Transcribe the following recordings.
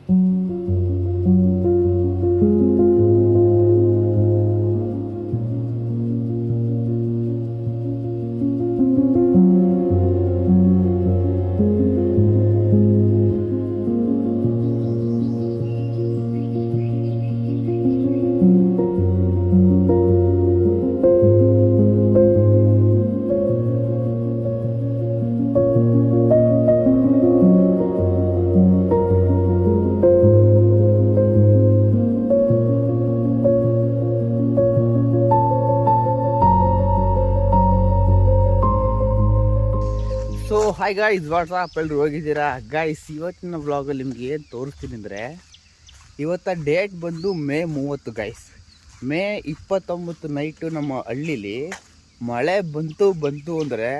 So hi guys, WhatsApp ಎಲ್ಲರೂ ಹೋಗಿದ್ದೀರಾ guys? ಇವತ್ತಿನ ವ್ಲಾಗಲ್ಲಿ ನಿಮ್ಗೆ ಏನು ತೋರಿಸ್ತೀನಿ ಅಂದರೆ, ಇವತ್ತ ಡೇಟ್ ಬಂದು ಮೇ 30 ಗಾಯ್ಸ್. ಮೇ 29 ನೈಟು ನಮ್ಮ ಹಳ್ಳೀಲಿ ಮಳೆ ಬಂತು ಅಂದರೆ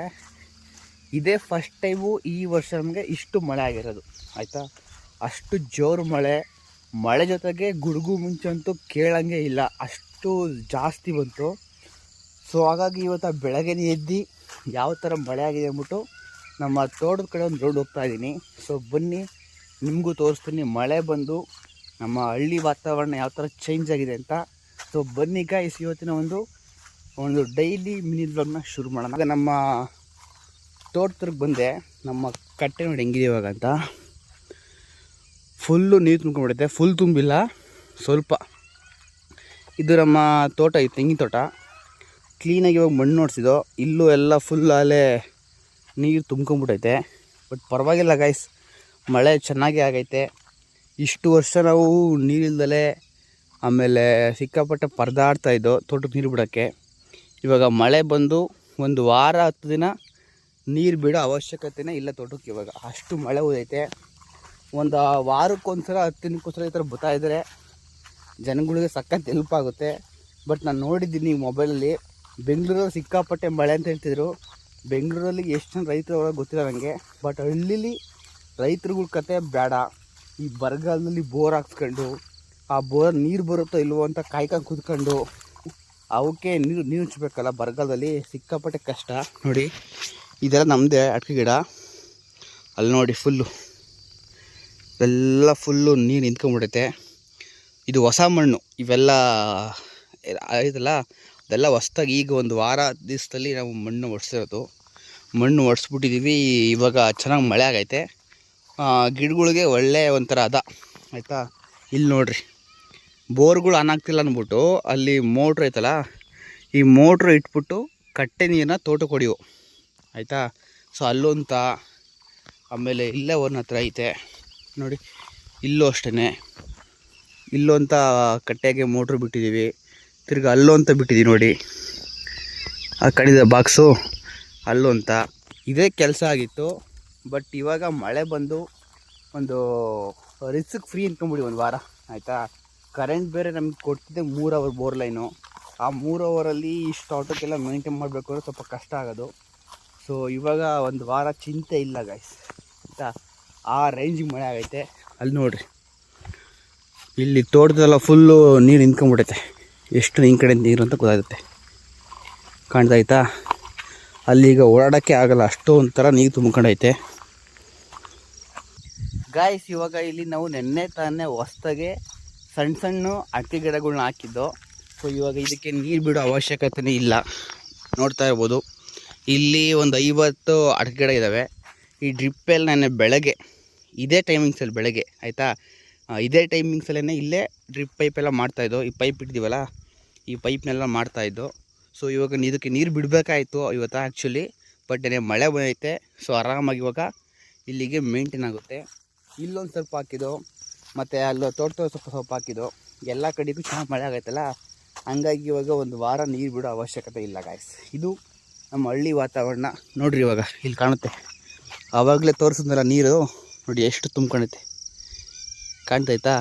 ಇದೇ ಫಸ್ಟ್ ಟೈಮು ಈ ವರ್ಷ ನಮಗೆ ಇಷ್ಟು ಮಳೆ ಆಗಿರೋದು ಆಯಿತಾ. ಅಷ್ಟು ಜೋರು ಮಳೆ ಜೊತೆಗೆ ಗುಡುಗು ಮುಂಚಂತೂ ಕೇಳಂಗೆ ಇಲ್ಲ, ಅಷ್ಟು ಜಾಸ್ತಿ ಬಂತು. ಸೊ ಹಾಗಾಗಿ ಇವತ್ತು ಬೆಳಗ್ಗೆನೇ ಎದ್ದು ಯಾವ ಥರ ಮಳೆ ಆಗಿದೆ ಅಂದ್ಬಿಟ್ಟು ನಮ್ಮ ತೋಟದ ಕಡೆ ಒಂದು ರೋಡ್ ಹೋಗ್ತಾ ಇದ್ದೀನಿ. ಸೊ ಬನ್ನಿ ನಿಮಗೂ ತೋರಿಸ್ತೀನಿ ಮಳೆ ಬಂದು ನಮ್ಮ ಹಳ್ಳಿ ವಾತಾವರಣ ಯಾವ ಥರ ಚೇಂಜ್ ಆಗಿದೆ ಅಂತ. ಸೊ ಬನ್ನಿ ಗಾಯ್ಸ್, ಇವತ್ತಿನ ಒಂದು ಡೈಲಿ ಮಿನಿ ವ್ಲಾಗ್ನ ಶುರು ಮಾಡೋಣ. ಆಗ ನಮ್ಮ ತೋಟದ್ರಿಗೆ ಬಂದೆ, ನಮ್ಮ ಕಟ್ಟೆ ನೋಡಿ ಹೆಂಗಿದೆ ಇವಾಗ ಅಂತ. ಫುಲ್ಲು ನೀರು ತುಂಬ್ಕೊಂಡ್ಬಿಡುತ್ತೆ, ಫುಲ್ ತುಂಬಿಲ್ಲ ಸ್ವಲ್ಪ. ಇದು ನಮ್ಮ ತೋಟ, ಇದು ತೆಂಗಿನ ತೋಟ. ಕ್ಲೀನಾಗಿ ಇವಾಗ ಮಣ್ಣು ನೋಡಿಸಿದೋ, ಇಲ್ಲೂ ಎಲ್ಲ ಫುಲ್ ಅಲ್ಲೇ ನೀರು ತುಂಬ್ಕೊಂಬಿಟ್ಟೈತೆ. ಬಟ್ ಪರವಾಗಿಲ್ಲ ಗೈಸ್, ಮಳೆ ಚೆನ್ನಾಗಿ ಆಗೈತೆ. ಇಷ್ಟು ವರ್ಷ ನಾವು ನೀರಿಲ್ದಲೇ ಆಮೇಲೆ ಸಿಕ್ಕಾಪಟ್ಟೆ ಪರದಾಡ್ತಾಯಿದ್ದೋ ತೋಟಕ್ಕೆ ನೀರು ಬಿಡೋಕ್ಕೆ. ಇವಾಗ ಮಳೆ ಬಂದು ಒಂದು ವಾರ 10 ದಿನ ನೀರು ಬಿಡೋ ಅವಶ್ಯಕತೆನೇ ಇಲ್ಲ ತೋಟಕ್ಕೆ. ಇವಾಗ ಅಷ್ಟು ಮಳೆ ಹೋದೈತೆ. ಒಂದು ವಾರಕ್ಕೊಂದ್ಸಲ 10 ದಿನಕ್ಕೊಂದ್ಸಲ ಈ ಥರ ಬರ್ತಾಯಿದ್ರೆ ಜನಗಳಿಗೆ ಸಖತ್ ಹೆಲ್ಪ್ ಆಗುತ್ತೆ. ಬಟ್ ನಾನು ನೋಡಿದ್ದೀನಿ ಮೊಬೈಲಲ್ಲಿ, ಬೆಂಗಳೂರಲ್ಲಿ ಸಿಕ್ಕಾಪಟ್ಟೆ ಮಳೆ ಅಂತ ಹೇಳ್ತಿದ್ರು. ಬೆಂಗಳೂರಲ್ಲಿ ಎಷ್ಟು ಜನ ರೈತರು ಅವ್ರಿಗೆ ಗೊತ್ತಿಲ್ಲ ನನಗೆ. ಬಟ್ ಹಳ್ಳೀಲಿ ರೈತರುಗಳ ಕತೆ ಬೇಡ. ಈ ಬರಗಾಲದಲ್ಲಿ ಬೋರ್ ಹಾಕ್ಸ್ಕೊಂಡು ಆ ಬೋರ್ ನೀರು ಬರುತ್ತೋ ಇಲ್ವೋ ಅಂತ ಕಾಯ್ಕೊಂಡು ಕೂತ್ಕೊಂಡು ಅವಕ್ಕೆ ನೀರು ಹಂಚ್ಬೇಕಲ್ಲ. ಬರಗಾಲದಲ್ಲಿ ಸಿಕ್ಕಾಪಟ್ಟೆ ಕಷ್ಟ. ನೋಡಿ ಇದೆಲ್ಲ ನಮ್ಮದೇ ಅಡಿಕೆ ಗಿಡ, ಅಲ್ಲಿ ನೋಡಿ ಫುಲ್ಲು ಎಲ್ಲ ಫುಲ್ಲು ನೀರು ನಿಂತ್ಕೊಂಡ್ಬಿಡೈತೆ. ಇದು ಹೊಸ ಮಣ್ಣು, ಇವೆಲ್ಲ ಆಯ್ತಲ್ಲ ಅದೆಲ್ಲ ಹೊಸ್ದಾಗಿ ಈಗ ಒಂದು ವಾರ ದಿವಸದಲ್ಲಿ ನಾವು ಮಣ್ಣು ಒಡಿಸಿರೋದು. ಮಣ್ಣು ಒಡಿಸ್ಬಿಟ್ಟಿದ್ದೀವಿ. ಇವಾಗ ಚೆನ್ನಾಗಿ ಮಳೆ ಆಗೈತೆ, ಗಿಡಗಳಿಗೆ ಒಳ್ಳೆ ಒಂಥರ ಅದ ಆಯಿತಾ. ಇಲ್ಲಿ ನೋಡ್ರಿ, ಬೋರ್ಗಳು ಆನ್ ಆಗ್ತಿಲ್ಲ ಅಂದ್ಬಿಟ್ಟು ಅಲ್ಲಿ ಮೋಟ್ರ್ ಐತಲ್ಲ, ಈ ಮೋಟ್ರ್ ಇಟ್ಬಿಟ್ಟು ಕಟ್ಟೆ ನೀರನ್ನ ತೋಟಕ್ಕೆ ಹೊಡಿವು ಆಯಿತಾ. ಸೊ ಅಲ್ಲೊಂತ, ಆಮೇಲೆ ಇಲ್ಲೇ ಒಂದು ಹತ್ರ ಐತೆ ನೋಡಿ, ಇಲ್ಲೂ ಅಷ್ಟೇ. ಇಲ್ಲೊಂತ ಕಟ್ಟೆಗೆ ಮೋಟ್ರ್ ಬಿಟ್ಟಿದ್ದೀವಿ. ತಿರ್ಗಿ ಅಲ್ಲೂ ಅಂತ ಬಿಟ್ಟಿದ್ದೀವಿ ನೋಡಿ, ಆ ಕಡಿದ ಬಾಕ್ಸು ಅಲ್ಲೂ ಅಂತ. ಇದೇ ಕೆಲಸ ಆಗಿತ್ತು. ಬಟ್ ಇವಾಗ ಮಳೆ ಬಂದು ಒಂದು ರಿಸ್ಕ್ ಫ್ರೀ ಅಂದ್ಕೊಂಬಿಡಿ ಒಂದು ವಾರ ಆಯಿತಾ. ಕರೆಂಟ್ ಬೇರೆ ನಮಗೆ ಕೊಡ್ತಿದ್ದೆ 3 ಅವರ್ ಬೋರ್ ಲೈನು. ಆ 3 ಅವರಲ್ಲಿ ಇಷ್ಟು ಆಟೋಕ್ಕೆಲ್ಲ ಮೇಂಟೈನ್ ಮಾಡಬೇಕು ಅಂದರೆ ಸ್ವಲ್ಪ ಕಷ್ಟ ಆಗೋದು. ಸೊ ಇವಾಗ ಒಂದು ವಾರ ಚಿಂತೆ ಇಲ್ಲ ಗೈಸ್ ಆಯಿತಾ. ಆ ರೇಂಜಿಗೆ ಮಳೆ ಆಗೈತೆ. ಅಲ್ಲಿ ನೋಡಿರಿ, ಇಲ್ಲಿ ತೋಟದೆಲ್ಲ ಫುಲ್ಲು ನೀರು ನಿಂತ್ಕೊಂಡ್ಬಿಟ್ಟೈತೆ. ಎಷ್ಟು ನಿನ್ನ ಕಡೆ ನೀರು ಅಂತ ಗೊತ್ತಾಗುತ್ತೆ, ಕಾಣ್ತಾಯ್ತಾ. ಅಲ್ಲಿಗ ಓಡಾಡೋಕ್ಕೆ ಆಗಲ್ಲ, ಅಷ್ಟು ಒಂಥರ ನೀರು ತುಂಬ್ಕೊಂಡೈತೆ ಗಾಯ್ಸ್. ಇವಾಗ ಇಲ್ಲಿ ನಾವು ನೆನ್ನೆ ತಾನೇ ಹೊಸ್ದಾಗೆ ಸಣ್ಣ ಅಡಿಕೆ ಗಿಡಗಳ್ನ ಹಾಕಿದ್ದು. ಸೊ ಇವಾಗ ಇದಕ್ಕೆ ನೀರು ಬಿಡೋ ಅವಶ್ಯಕತೆನೇ ಇಲ್ಲ. ನೋಡ್ತಾ ಇರ್ಬೋದು, ಇಲ್ಲಿ ಒಂದು 50 ಅಡಿಕೆ ಗಿಡ ಇದ್ದಾವೆ. ಈ ಡ್ರಿಪ್ಪಲ್ಲಿ ನಾನು ಬೆಳಗ್ಗೆ ಇದೇ ಟೈಮಿಂಗ್ಸಲ್ಲಿ ಬೆಳಗ್ಗೆ ಆಯಿತಾ, ಇದೇ ಟೈಮಿಂಗ್ಸಲ್ಲೇ ಇಲ್ಲೇ ಡ್ರಿಪ್ ಪೈಪೆಲ್ಲ ಮಾಡ್ತಾಯಿದ್ದೋ. ಈ ಪೈಪ್ ಇಟ್ಟಿದ್ದೀವಲ್ಲ, ಈ ಪೈಪ್ನೆಲ್ಲ ಮಾಡ್ತಾಯಿದ್ದು. ಸೊ ಇವಾಗ ಇದಕ್ಕೆ ನೀರು ಬಿಡಬೇಕಾಯ್ತು ಇವತ್ತು ಆ್ಯಕ್ಚುಲಿ. ಬಟ್ ಮಳೆ ಬಂದೈತೆ. ಸೊ ಆರಾಮಾಗಿ ಇವಾಗ ಇಲ್ಲಿಗೆ ಮೇಂಟೈನ್ ಆಗುತ್ತೆ. ಇಲ್ಲೊಂದು ಸ್ವಲ್ಪ ಹಾಕಿದ್ದು, ಮತ್ತು ಅಲ್ಲಿ ತೋಟ ಸ್ವಲ್ಪ ಹಾಕಿದ್ದು. ಎಲ್ಲ ಕಡೆಗೂ ಚೆನ್ನಾಗಿ ಮಳೆ ಆಗೈತಲ್ಲ, ಹಂಗಾಗಿ ಇವಾಗ ಒಂದು ವಾರ ನೀರು ಬಿಡೋ ಅವಶ್ಯಕತೆ ಇಲ್ಲ ಗಾಯ್ಸ್. ಇದು ನಮ್ಮ ಹಳ್ಳಿ ವಾತಾವರಣ. ನೋಡಿರಿ ಇವಾಗ ಇಲ್ಲಿ ಕಾಣುತ್ತೆ, ಆವಾಗಲೇ ತೋರಿಸಿದ್ನಲ್ಲ ನೀರು ನೋಡಿ ಎಷ್ಟು ತುಂಬ್ಕೊಂಡೈತೆ, ಕಾಣ್ತಾಯ್ತಾ.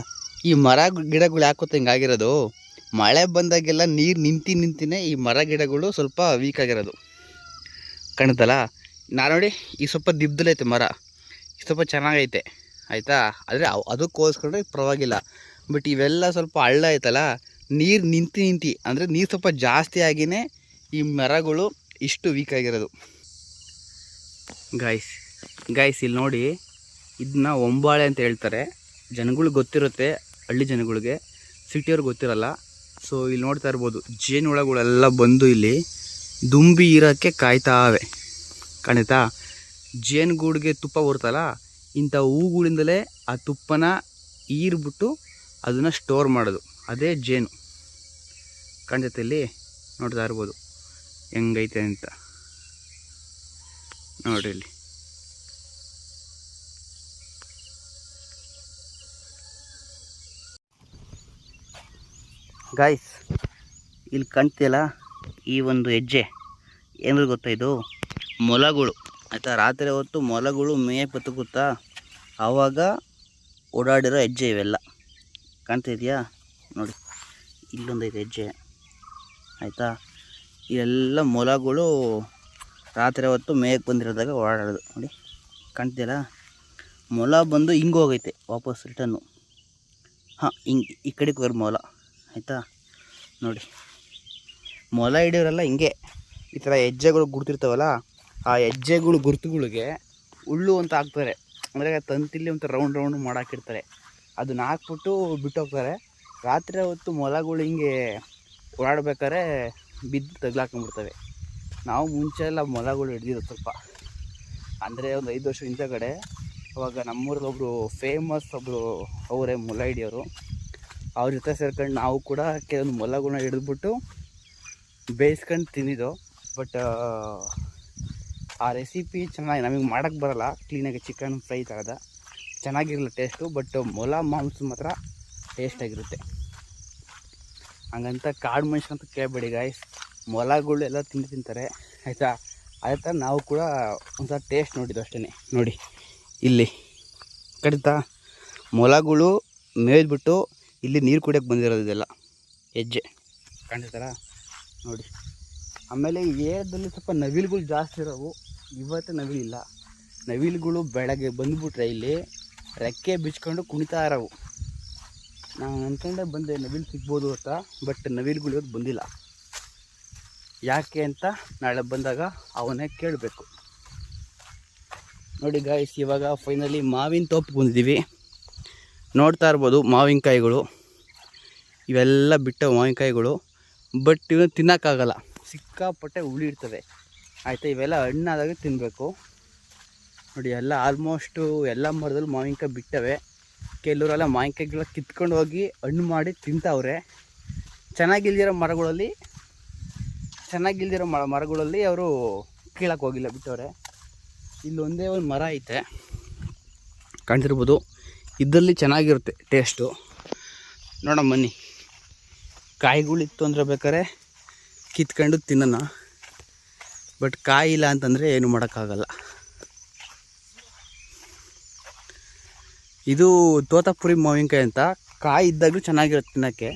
ಈ ಮರ ಗಿಡಗಳು ಯಾಕೋತ ಹಿಂಗಾಗಿರೋದು, ಮಳೆ ಬಂದಾಗೆಲ್ಲ ನೀರು ನಿಂತಿನೇ ಈ ಮರ ಗಿಡಗಳು ಸ್ವಲ್ಪ ವೀಕ್ ಆಗಿರೋದು, ಕಾಣುತ್ತಲ್ಲ. ನಾನು ನೋಡಿ ಈ ಸ್ವಲ್ಪ ದಿಬ್ಬದಲ್ಲೈತೆ ಮರ, ಸ್ವಲ್ಪ ಚೆನ್ನಾಗೈತೆ ಆಯಿತಾ. ಆದರೆ ಅದಕ್ಕೋಸ್ಕರ ಪರವಾಗಿಲ್ಲ. ಬಟ್ ಇವೆಲ್ಲ ಸ್ವಲ್ಪ ಹಳ್ಳ ಐತಲ್ಲ, ನೀರು ನಿಂತು ಅಂದರೆ ನೀರು ಸ್ವಲ್ಪ ಜಾಸ್ತಿ ಆಗಿಯೇ ಈ ಮರಗಳು ಇಷ್ಟು ವೀಕ್ ಆಗಿರೋದು ಗಾಯ್ಸ್. ಇಲ್ಲಿ ನೋಡಿ, ಇದನ್ನ ಒಂಬಾಳೆ ಅಂತ ಹೇಳ್ತಾರೆ. ಜನಗಳಿಗೆ ಗೊತ್ತಿರುತ್ತೆ, ಹಳ್ಳಿ ಜನಗಳಿಗೆ, ಸಿಟಿಯವ್ರಿಗೆ ಗೊತ್ತಿರಲ್ಲ. ಸೊ ಇಲ್ಲಿ ನೋಡ್ತಾ ಇರ್ಬೋದು ಜೇನುಹುಳಗಳೆಲ್ಲ ಬಂದು ಇಲ್ಲಿ ದುಂಬಿ ಇರೋಕ್ಕೆ ಕಾಯ್ತಾವೆ. ಕಾಣಿತಾ? ಜೇನುಗೂಡಿಗೆ ತುಪ್ಪ ಬರುತ್ತಲ್ಲ, ಇಂಥ ಹೂಗಳಿಂದಲೇ ಆ ತುಪ್ಪನ ಈರ್ಬಿಟ್ಟು ಅದನ್ನು ಸ್ಟೋರ್ ಮಾಡೋದು, ಅದೇ ಜೇನು. ಕಾಣ್ತೈತೆ ಇಲ್ಲಿ ನೋಡ್ತಾ ಇರ್ಬೋದು ಹೆಂಗೈತೆ ಅಂತ. ನೋಡ್ರಿ ಇಲ್ಲಿ ಗಾಯ್ಸ್, ಇಲ್ಲಿ ಕಾಣ್ತಿಯಲ್ಲ ಈ ಒಂದು ಹೆಜ್ಜೆ ಏನಾದ್ರು ಗೊತ್ತಾ? ಇದು ಮೊಲಗಳು ಆಯಿತಾ. ರಾತ್ರಿ ಹೊತ್ತು ಮೊಲಗಳು ಮೇಯಕ್ಕೆ ಬತ್ತುತ್ತಾ ಆವಾಗ ಓಡಾಡಿರೋ ಹೆಜ್ಜೆ ಇವೆಲ್ಲ. ಕಾಣ್ತಿದೆಯಾ ನೋಡಿ, ಇಲ್ಲೊಂದೈತೆ ಹೆಜ್ಜೆ ಆಯಿತಾ. ಇವೆಲ್ಲ ಮೊಲಗಳು ರಾತ್ರಿ ಹೊತ್ತು ಮೇಯಕ್ಕೆ ಬಂದಿರೋದಾಗ ಓಡಾಡೋದು ನೋಡಿ. ಕಾಣ್ತಿದೆಯಲ್ಲ, ಮೊಲ ಬಂದು ಹಿಂಗೆ ಹೋಗೈತೆ ವಾಪಸ್ ರಿಟರ್ನು. ಹಾಂ, ಹಿಂಗೆ ಈ ಕಡೆಗೆ ಹೋಗ್ರಿ ಮೊಲ ಆಯಿತಾ. ನೋಡಿ, ಮೊಲ ಹಿಡಿಯೋರೆಲ್ಲ ಹಿಂಗೆ ಈ ಥರ ಹೆಜ್ಜೆಗಳು ಗುರ್ತಿರ್ತಾವಲ್ಲ, ಆ ಹೆಜ್ಜೆಗಳು ಗುರುತುಗಳಿಗೆ ಹುಳ್ಳು ಅಂತ ಹಾಕ್ತಾರೆ. ಅಂದರೆ ತಂತಿಲಿ ಒಂದು ರೌಂಡ್ ಮಾಡಾಕಿರ್ತಾರೆ, ಅದನ್ನ ಹಾಕ್ಬಿಟ್ಟು ಬಿಟ್ಟು ಹೋಗ್ತಾರೆ. ರಾತ್ರಿ ಹೊತ್ತು ಮೊಲಗಳು ಹಿಂಗೆ ಓಡಾಡ್ಬೇಕಾದ್ರೆ ಬಿದ್ದು ತಗ್ಲಾಕೊಂಡ್ಬಿಡ್ತವೆ. ನಾವು ಮುಂಚೆ ಎಲ್ಲ ಮೊಲಗಳು ಹಿಡ್ದಿರೋದು ಸ್ವಲ್ಪ, ಅಂದರೆ ಒಂದು 5 ವರ್ಷ ಹಿಂದಗಡೆ. ಅವಾಗ ನಮ್ಮೂರಲ್ಲಿ ಒಬ್ಬರು ಫೇಮಸ್ ಅವರೇ ಮೊಲ ಹಿಡಿಯೋರು. ಅವ್ರ ಜೊತೆ ಸೇರ್ಕೊಂಡು ನಾವು ಕೂಡ ಕೆಲವೊಂದು ಮೊಲಗಳನ್ನ ಹಿಡಿದ್ಬಿಟ್ಟು ಬೇಯಿಸ್ಕೊಂಡು ತಿಂದಿದ್ದು. ಬಟ್ ಆ ರೆಸಿಪಿ ಚೆನ್ನಾಗಿ ನಮಗೆ ಮಾಡೋಕ್ಕೆ ಬರೋಲ್ಲ, ಕ್ಲೀನಾಗಿ ಚಿಕನ್ ಫ್ರೈ ಥರದ ಚೆನ್ನಾಗಿರಲ್ಲ ಟೇಸ್ಟು. ಬಟ್ ಮೊಲ ಮಾಂಸ ಮಾತ್ರ ಟೇಸ್ಟಾಗಿರುತ್ತೆ. ಹಂಗಂತ ಕಾಡು ಮನುಷ್ಯ ಅಂತ ಕೇಳಬೇಡಿ ಗಾಯ್ಸ್, ಮೊಲಗಳು ಎಲ್ಲ ತಿಂತಾರೆ ಆಯಿತಾ. ಅದೇ ಥರ ನಾವು ಕೂಡ ಒಂಥರ ಟೇಸ್ಟ್ ನೋಡಿದ್ದು ಅಷ್ಟೇ. ನೋಡಿ ಇಲ್ಲಿ ಕಡಿತಾ ಮೊಲಗಳು ಮೇಯ್ದುಬಿಟ್ಟು ಇಲ್ಲಿ ನೀರು ಕುಡಿಯೋಕ್ಕೆ ಬಂದಿರೋದು ಇದೆಲ್ಲ ಹೆಜ್ಜೆ. ಕಾಣಿಸ್ತಾರ ನೋಡಿ. ಆಮೇಲೆ ಈ ಏರಿಯಾದಲ್ಲಿ ಸ್ವಲ್ಪ ನವಿಲುಗಳು ಜಾಸ್ತಿ ಇರೋವು. ಇವತ್ತು ನವಿಲಿಲ್ಲ. ನವಿಲುಗಳು ಬೆಳಗ್ಗೆ ಬಂದುಬಿಟ್ರೆ ಇಲ್ಲಿ ರೆಕ್ಕೆ ಬಿಚ್ಕೊಂಡು ಕುಣಿತಾ ಇರೋವು. ನಾನು ಅಂದ್ಕೊಂಡೆ ಬಂದೆ ನವಿಲು ಸಿಗ್ಬೋದು ಅಂತ, ಬಟ್ ನವಿಲುಗಳು ಇವತ್ತು ಬಂದಿಲ್ಲ. ಯಾಕೆ ಅಂತ ನಾಳೆ ಬಂದಾಗ ಅವನ್ನೇ ಕೇಳಬೇಕು. ನೋಡಿ ಗಾಯ್ಸ್, ಇವಾಗ ಫೈನಲಿ ಮಾವಿನ ತೋಪಿಗೆ ಬಂದಿದ್ದೀವಿ. ನೋಡ್ತಾ ಇರ್ಬೋದು ಮಾವಿನಕಾಯಿಗಳು, ಇವೆಲ್ಲ ಬಿಟ್ಟ ಮಾವಿನಕಾಯಿಗಳು. ಬಟ್ ಇವನು ತಿನ್ನೋಕ್ಕಾಗಲ್ಲ, ಸಿಕ್ಕಾಪಟ್ಟೆ ಹುಳಿ ಇರ್ತವೆ ಆಯಿತಾ. ಇವೆಲ್ಲ ಹಣ್ಣಾದಾಗ ತಿನ್ನಬೇಕು. ನೋಡಿ ಎಲ್ಲ ಆಲ್ಮೋಸ್ಟು ಎಲ್ಲ ಮರದಲ್ಲಿ ಮಾವಿನಕಾಯಿ ಬಿಟ್ಟವೆ. ಕೆಲವರೆಲ್ಲ ಮಾವಿನಕಾಯಿಗೆಲ್ಲ ಕಿತ್ಕೊಂಡು ಹೋಗಿ ಹಣ್ಣು ಮಾಡಿ ತಿಂತಾವ್ರೆ. ಚೆನ್ನಾಗಿಲ್ದಿರೋ ಮರಗಳಲ್ಲಿ ಅವರು ಕೀಳಕ್ಕೆ ಹೋಗಿಲ್ಲ, ಬಿಟ್ಟವ್ರೆ. ಇಲ್ಲೊಂದೇ ಒಂದು ಮರ ಐತೆ ಕಾಣ್ತಿರ್ಬೋದು, ಇದರಲ್ಲಿ ಚೆನ್ನಾಗಿರುತ್ತೆ ಟೇಸ್ಟು. ನೋಡೋಣ ಬನ್ನಿ. ಕಾಯಿಗಳಿತ್ತು ಅಂದರೆ ಬೇಕಾದ್ರೆ ಕಿತ್ಕೊಂಡು ತಿನ್ನೋಣ. ಬಟ್ ಕಾಯಿ ಇಲ್ಲ ಅಂತಂದರೆ ಏನು ಮಾಡೋಕ್ಕಾಗಲ್ಲ. ಇದು ತೋತಾಪುರಿ ಮಾವಿನಕಾಯಿ ಅಂತ. ಕಾಯಿ ಇದ್ದಾಗಲೂ ಚೆನ್ನಾಗಿರುತ್ತೆ ತಿನ್ನೋಕ್ಕೆ.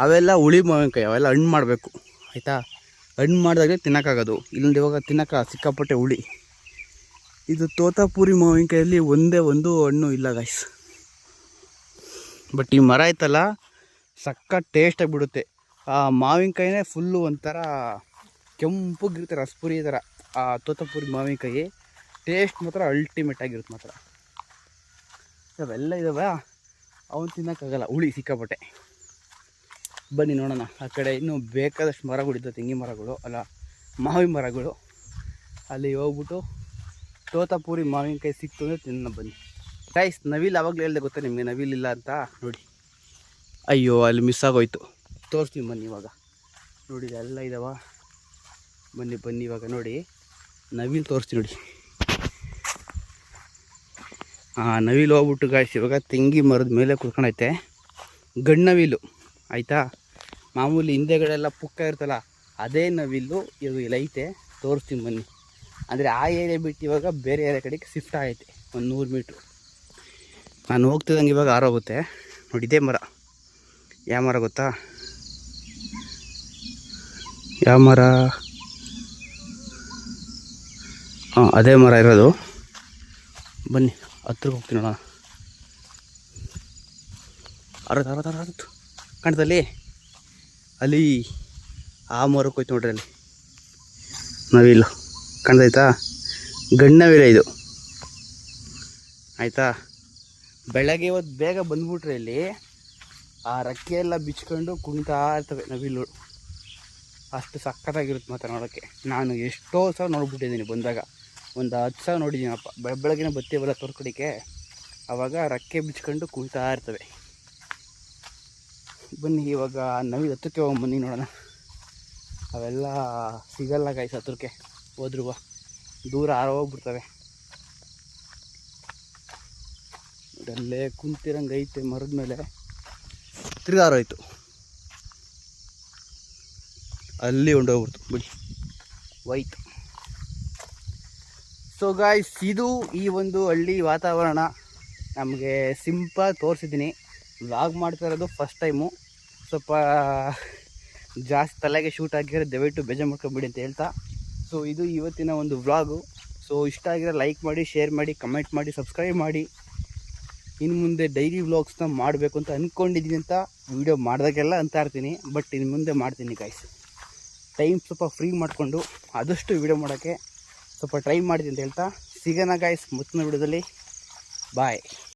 ಅವೆಲ್ಲ ಹುಳಿ ಮಾವಿನಕಾಯಿ, ಅವೆಲ್ಲ ಹಣ್ಣು ಮಾಡಬೇಕು ಆಯಿತಾ. ಹಣ್ಣು ಮಾಡಿದಾಗಲೇ ತಿನ್ನೋಕ್ಕಾಗೋದು, ಇಲ್ಲಿಂದ ಇವಾಗ ತಿನ್ನೋಕೆ ಸಿಕ್ಕಾಪಟ್ಟೆ ಹುಳಿ. ಇದು ತೋತಾಪುರಿ ಮಾವಿನಕಾಯಲ್ಲಿ ಒಂದೇ ಒಂದು ಹಣ್ಣು ಇಲ್ಲ ಗಾಯ್ಸ್. ಬಟ್ ಈ ಮರ ಐತಲ್ಲ ಸಕ್ಕ ಟೇಸ್ಟಾಗಿ ಬಿಡುತ್ತೆ. ಆ ಮಾವಿನಕಾಯಿನೇ ಫುಲ್ಲು ಒಂಥರ ಕೆಂಪಗಿರುತ್ತೆ, ರಸಪುರಿ ಥರ. ಆ ತೋತಾಪುರಿ ಮಾವಿನಕಾಯಿ ಟೇಸ್ಟ್ ಮಾತ್ರ ಅಲ್ಟಿಮೇಟ್ ಆಗಿರುತ್ತೆ ಮಾತ್ರ. ಅವೆಲ್ಲ ಇದಾವೆ, ಅವನು ತಿನ್ನೋಕ್ಕಾಗಲ್ಲ, ಹುಳಿ ಸಿಕ್ಕಾಪಟ್ಟೆ. ಬನ್ನಿ ನೋಡೋಣ. ಆ ಕಡೆ ಇನ್ನೂ ಬೇಕಾದಷ್ಟು ಮರಗಳಿದ್ದಾವೆ, ತೆಂಗಿನ ಮರಗಳು ಅಲ್ಲ ಮಾವಿನ ಮರಗಳು. ಅಲ್ಲಿ ಹೋಗ್ಬಿಟ್ಟು ತೋತಾಪುರಿ ಮಾವಿನಕಾಯಿ ಸಿಕ್ತು ಅಂದರೆ ತಿನ್ನೋಣ ಬನ್ನಿ ಗೈಸ್. ನವಿಲು ಆವಾಗಲೇ ಹೇಳಿದೆ ಗೊತ್ತಾ ನಿಮಗೆ, ನವಿಲಿಲ್ಲ ಅಂತ. ನೋಡಿ, ಅಯ್ಯೋ ಅಲ್ಲಿ ಮಿಸ್ ಆಗೋಯ್ತು. ತೋರಿಸ್ತೀವಿ ಬನ್ನಿ ಇವಾಗ. ನೋಡಿ ಎಲ್ಲ ಇದಾವ, ಬನ್ನಿ ಇವಾಗ ನೋಡಿ ನವಿಲು ತೋರಿಸ್ತೀವಿ ನೋಡಿ. ನವಿಲು ಹೋಗ್ಬಿಟ್ಟು ಗಾಯ್ಸ್ ಇವಾಗ ತೆಂಗಿ ಮರದ ಮೇಲೆ ಕುತ್ಕೊಂಡೈತೆ. ಗಂಡು ಆಯಿತಾ. ಮಾಮೂಲಿ ಹಿಂದೆಗಡೆ ಎಲ್ಲ ಪುಕ್ಕ ಇರ್ತಲ್ಲ, ಅದೇ ನವಿಲು ಇದು ಇಲ್ಲ ಐತೆ. ತೋರಿಸ್ತೀನಿ ಬನ್ನಿ. ಅಂದರೆ ಆ ಏರಿಯಾ ಬಿಟ್ಟು ಇವಾಗ ಬೇರೆ ಏರಿಯಾ ಕಡೆಗೆ ಶಿಫ್ಟ್ ಆಗೈತೆ, ಒಂದು 100 ಮೀಟ್ರು. ನಾನು ಹೋಗ್ತಿದ್ದಂಗೆ ಇವಾಗ ಆರೋಗುತ್ತೆ. ನೋಡಿ ಇದೇ ಮರ. ಯಾವ ಮರ ಗೊತ್ತಾ? ಯಾವ ಮರ? ಅದೇ ಮರ ಇರೋದು. ಬನ್ನಿ ಹತ್ರಕ್ಕೆ ಹೋಗ್ತೀನಿ ನೋಡೋಣ. ಅರವತ್ತು ಕಾಣ್ತಲ್ಲಿ ಅಲ್ಲಿ ಆ ಮರಕ್ಕೆ ಹೋಯ್ತು ನೋಡ್ರಿ. ಅಲ್ಲಿ ನವಿಲು ಕಾಣ್ತೈತಾ? ಗಂಡು ನವಿಲೆ ಇದು ಆಯಿತಾ. ಬೆಳಗ್ಗೆ ಇವತ್ತು ಬೇಗ ಬಂದ್ಬಿಟ್ರೆ ಇಲ್ಲಿ ಆ ರೆಕ್ಕೆ ಎಲ್ಲ ಬಿಚ್ಕೊಂಡು ಕುಣಿತಾ ಇರ್ತವೆ ನವಿಲುಗಳು. ಅಷ್ಟು ಸಖತ್ತಾಗಿರುತ್ತೆ ಮಾತ್ರ ನೋಡೋಕ್ಕೆ. ನಾನು ಎಷ್ಟೋ ಸಲ ನೋಡ್ಬಿಟ್ಟಿದ್ದೀನಿ, ಬಂದಾಗ ಒಂದು 10 ಸಲ ನೋಡಿದ್ದೀನಪ್ಪ. ಬೆಳಗ್ಗೆನೇ ಬತ್ತೀವಲ್ಲ ತೋರ್ಕಡಿಕೆ, ಆವಾಗ ರೆಕ್ಕೆ ಬಿಚ್ಕೊಂಡು ಕುಣಿತಾ ಇರ್ತವೆ. ಬನ್ನಿ ಇವಾಗ ನವಿಲು ಹತ್ತಕ್ಕೆ ಹೋಗ್ಬನ್ನಿ ನೋಡೋಣ. ಅವೆಲ್ಲ ಸಿಗಲ್ಲ ಗಾಯ್ಸ್ ಹತ್ರಕ್ಕೆ ಹೋದ್ರು ದೂರ ಆರೋಗ್ಬಿಡ್ತವೆ. ಅಲ್ಲೇ ಕುಂತಿರಂಗೆ ಐತೆ ಮರದ ಮೇಲೆ, ತಿರ್ಗಾರೋಯ್ತು, ಅಲ್ಲಿ ಹೊಂಡೋಗ್ಬಿಡ್ತು ಬಿಡಿ, ಹೋಯ್ತು. ಸೊ ಗಾಯ್ಸ್, ಇದು ಈ ಒಂದು ಹಳ್ಳಿ ವಾತಾವರಣ ನಮಗೆ ಸಿಂಪಲ್ ತೋರಿಸಿದ್ದೀನಿ. ವ್ಲಾಗ್ ಮಾಡ್ತಾ ಇರೋದು ಫಸ್ಟ್ ಟೈಮು, ಸ್ವಲ್ಪ ಜಾಸ್ತಿ ತಲೆಗೆ ಶೂಟ್ ಆಗಿರೋ ದಯವಿಟ್ಟು ಬೇಜಾರು ಮಾಡ್ಕೊಬೇಡಿ ಅಂತ ಹೇಳ್ತಾ, ಸೊ ಇದು ಇವತ್ತಿನ ಒಂದು ವ್ಲಾಗು. ಸೊ ಇಷ್ಟ ಆಗಿರೋ ಲೈಕ್ ಮಾಡಿ, ಶೇರ್ ಮಾಡಿ, ಕಮೆಂಟ್ ಮಾಡಿ, ಸಬ್ಸ್ಕ್ರೈಬ್ ಮಾಡಿ. ಇನ್ನು ಮುಂದೆ ಡೈಲಿ ವ್ಲಾಗ್ಸ್ನ ಮಾಡಬೇಕು ಅಂತ ಅಂದ್ಕೊಂಡಿದ್ದೀನಿ, ಅಂತ ವೀಡಿಯೋ ಮಾಡಿದಾಗೆಲ್ಲ ಅಂತ ಇರ್ತೀನಿ, ಬಟ್ ಇನ್ನು ಮುಂದೆ ಮಾಡ್ತೀನಿ ಗಾಯ್ಸ್. ಟೈಮ್ ಸ್ವಲ್ಪ ಫ್ರೀ ಮಾಡಿಕೊಂಡು ಆದಷ್ಟು ವೀಡಿಯೋ ಮಾಡೋಕ್ಕೆ ಸ್ವಲ್ಪ ಟ್ರೈ ಮಾಡ್ತೀನಿ ಅಂತ ಹೇಳ್ತಾ, ಸಿಗೋಣ ಗಾಯ್ಸ್ ಮುಂದಿನ ವೀಡಿಯೋದಲ್ಲಿ. ಬಾಯ್.